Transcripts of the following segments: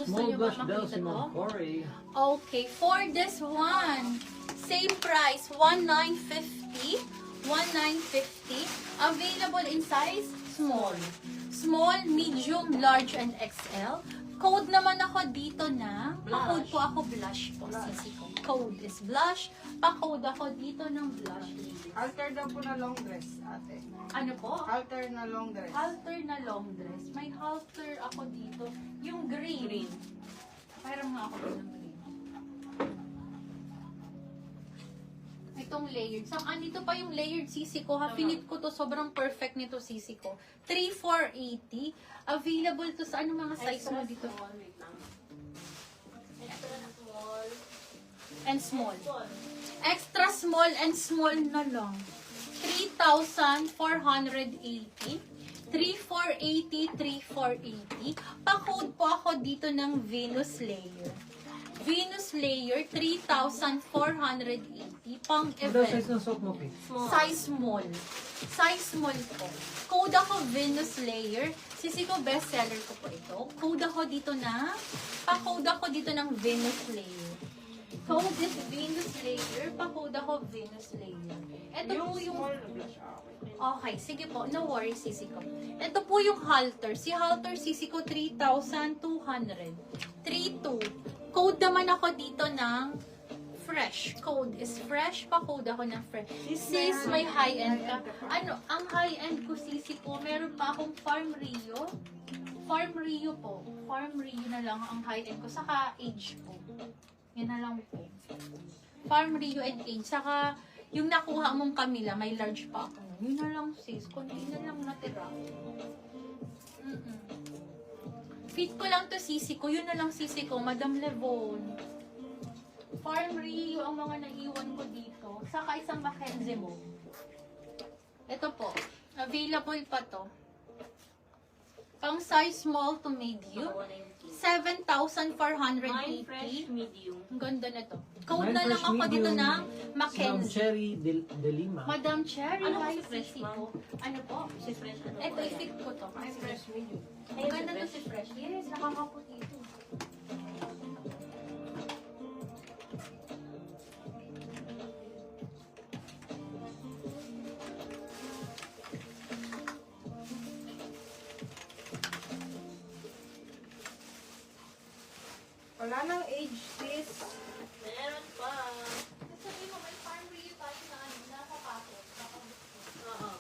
Small blush daw si Ma'am Cory. Okay, for this one, same price, 1950. 1950. Available in size small. Small, medium, large, and XL. Code naman ako dito na, pa-code po ako blush po. Sisi ko. Code is blush. Pa-code ako dito ng blush. Alter daw po na long dress, ate. Ano po? Alter na long dress. Halter na long dress. May halter ako dito. Yung green. Mayroon nga ako ng green. Itong layered. So, andito pa yung layered sisi ko. Ha, finit ko to. Sobrang perfect nito sisi ko. 3,480. Available to sa ano mga size mo dito? And small. Extra small and small na lang. 3,480. 3,480, 3,480. Pa-code po ako dito ng Venus layer. Venus layer, 3,480. Pang Ano event. size ng soap mo, Pete? Size small. Size small po. Code ako Venus layer. Sisi ko bestseller ko po ito. Code ako dito na, pa-code ako dito ng Venus layer. Code is Venus layer. Pa-code ako Venus layer. Ito po yung... Okay, sige po. No worries, sisi ko. Ito po yung halter. Si halter, sisi ko, 3,200. 3,200. Code naman ako dito ng fresh. Code is fresh. Pa-code ako ng fresh. Sis, may high-end ka. Ano, ang high-end ko, sisi ko, meron pa akong Farm Rio. Farm Rio po. Farm Rio na lang ang high-end ko. Saka age po. Yan na lang po. Farm Rio and age. Saka, yung nakuha mong Camila, may large pa ako. Yun na lang, sis. Kunti na lang natira. Fit ko lang to sisi ko. Yun na lang sisi ko. Madam Levon. Farm Rio ang mga naiwan ko dito. Saka isang Mackenzie mo. Ito po. Available pa to. Pang size small to medium. 7,480. Medium. Ang ganda na to. Code na lang ako dito ng Ma'am Mackenzie. Cherry de Lima. Madam Cherry. Ano Ay, si Fresh, sisi ma'am? ko. Ano po? Si Fresh, ano Ito, po yan? i-fit ko to. Ay, fresh medium. Ang ganda to si Fresh. Yes, nakakaputi ito. Wala nang age, sis. Meron pa. Sabi mo, may Farm Rio tayo na ano, nasa packet. Oo.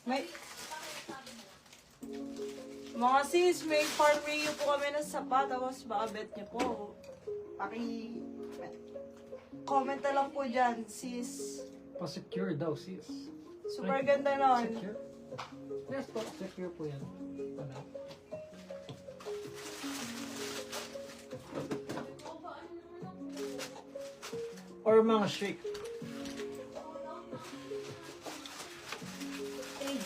May- Mga sis, may farm Rio po kami ng sapat. Tapos baka bet niyo po. Comment na lang po dyan, sis. Pa-secure daw, sis. Super ganda nun. Secure? Yes po, secure po yan. Ano? Or mga shake. Age.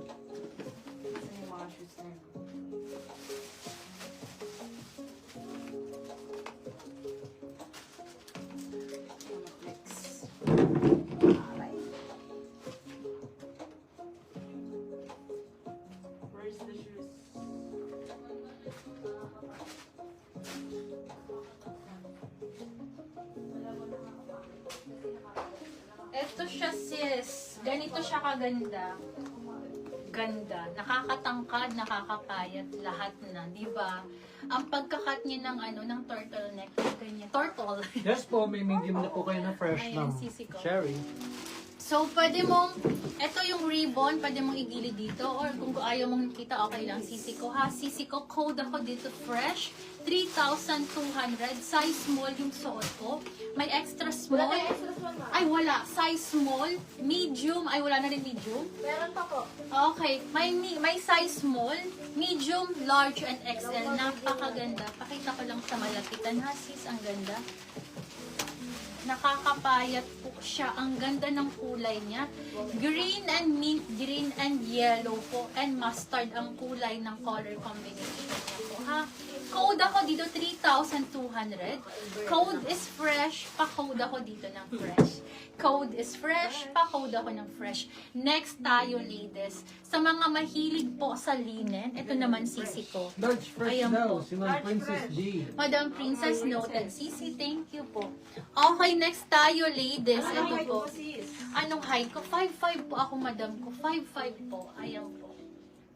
Asan yung mga shoes na yun? Next. Alright. Where's the shoes? Ito siya sis. Ganito siya kaganda. Ganda. Nakakatangkad, nakakapayat, lahat na. Diba? Ang pagkakat niya ng ano, ng turtleneck. Ganyan. Turtle. Yes po, may medium na po kayo na fresh Ayan, ng sisi ko. cherry. So, pwede mong, ito yung ribbon, pwede mong igilid dito. Or kung ayaw mong nakita, okay lang. Sisi ko ha. Sisi ko, code ako dito, fresh. 3,200. Size small yung suot ko. May extra small. Wala tayong extra small, ma'am. Ay, wala. Size small. Medium. Ay, wala na rin medium. Meron pa po. Okay. May size small, medium, large, and XL. Napakaganda. Pakita ko lang sa malapitan ha, sis. Ang ganda. Nakakapayat po siya. Ang ganda ng kulay niya. Green and mint, green and yellow po. And mustard ang kulay ng color combination niya po, ha? Code ako dito 3,200. Code is fresh. Pa-code ako dito ng fresh. Code is fresh. Pa-code ako ng fresh. Next tayo, ladies. Sa mga mahilig po sa linen, ito naman sisi ko. Large fresh Ayan daw, po. si Ma'am Princess D. Madam Princess noted. Sisi, thank you po. Okay, next tayo, ladies. Ito Ano po. po, sis? Anong height ko? 5'5 po ako, madam ko. 5'5 po. Ayan po.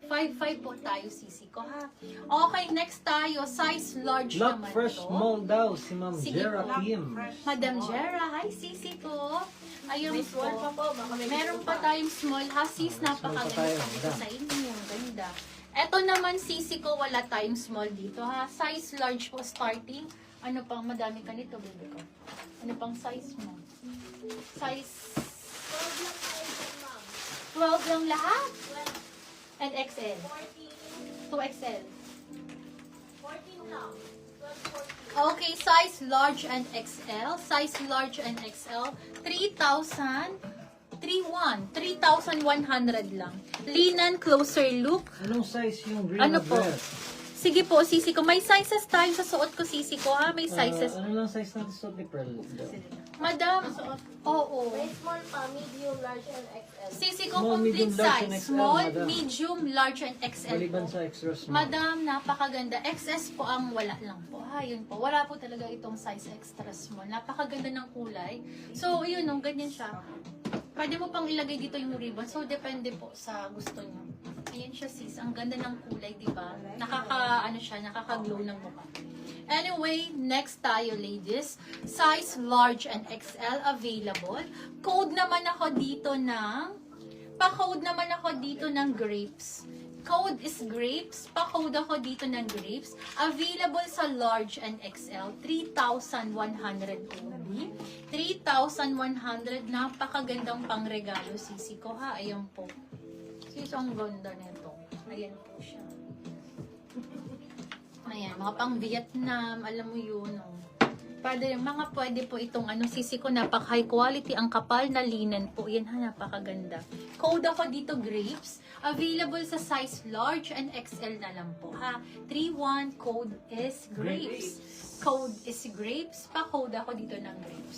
5'5 po tayo, sisi ko, ha? Okay, next tayo. Size large Lock naman fresh to. small daw, si Ma'am Sige Jera po. Kim. Madam Jera, hi, sisi ko. Ayun May small pa po. po. Baka may Meron gusto pa tayong small, ha, sis? Small pa Napakaganda tayo, pa ito madam. sa inyo. Ang ganda. Ito naman, sisi ko, wala tayong small dito, ha? Size large po starting. Ano pang madami ka nito, baby ko? Ano pang size mo? Size 12 lang lahat? And XL? 2XL. 14 lang. 12, 14. Okay, size large and XL. Size large and XL. 3,100 lang. Linen, closer look. Anong size yung green Ano na po? dress? Sige po, sisi ko. May sizes tayo sa suot ko, sisi ko, ha? May sizes. Ano lang size natin suot ni Pearl? Madam, oo. May small pa, medium, large, and XL. Sisi ko, Small, complete medium, large, and size. XL, Small, madam. medium, large, and XL Maliban po. sa extra small. Madam, napakaganda. XS po ang wala lang po. Ha, yun po. Wala po talaga itong size extra small. Napakaganda ng kulay. So, yun, nung ganyan siya. Pwede mo pang ilagay dito yung ribbon. So, depende po sa gusto niyo. Ayan siya, sis. Ang ganda ng kulay, di ba? Nakaka-glow ng mukha. Anyway, next tayo, ladies. Size large and XL available. Code naman ako dito ng... Pa-code naman ako dito ng grapes. Code is grapes. Pa-code ako dito ng grapes. Available sa large and XL. 3,100 only. 3,100. Napakagandang pangregalo, sisi ko, ha? Ayan po. Sis, ang ganda nito. Ayan po siya. Ayan, mga pang Vietnam, alam mo yun. Oh. Pwede po itong sisi ko, napaka high quality, ang kapal na linen po. Yan ha, napakaganda. Code ako dito, grapes. Available sa size large and XL na lang po, ha. 31, code is grapes. Code is grapes. Pa-code ako dito ng grapes.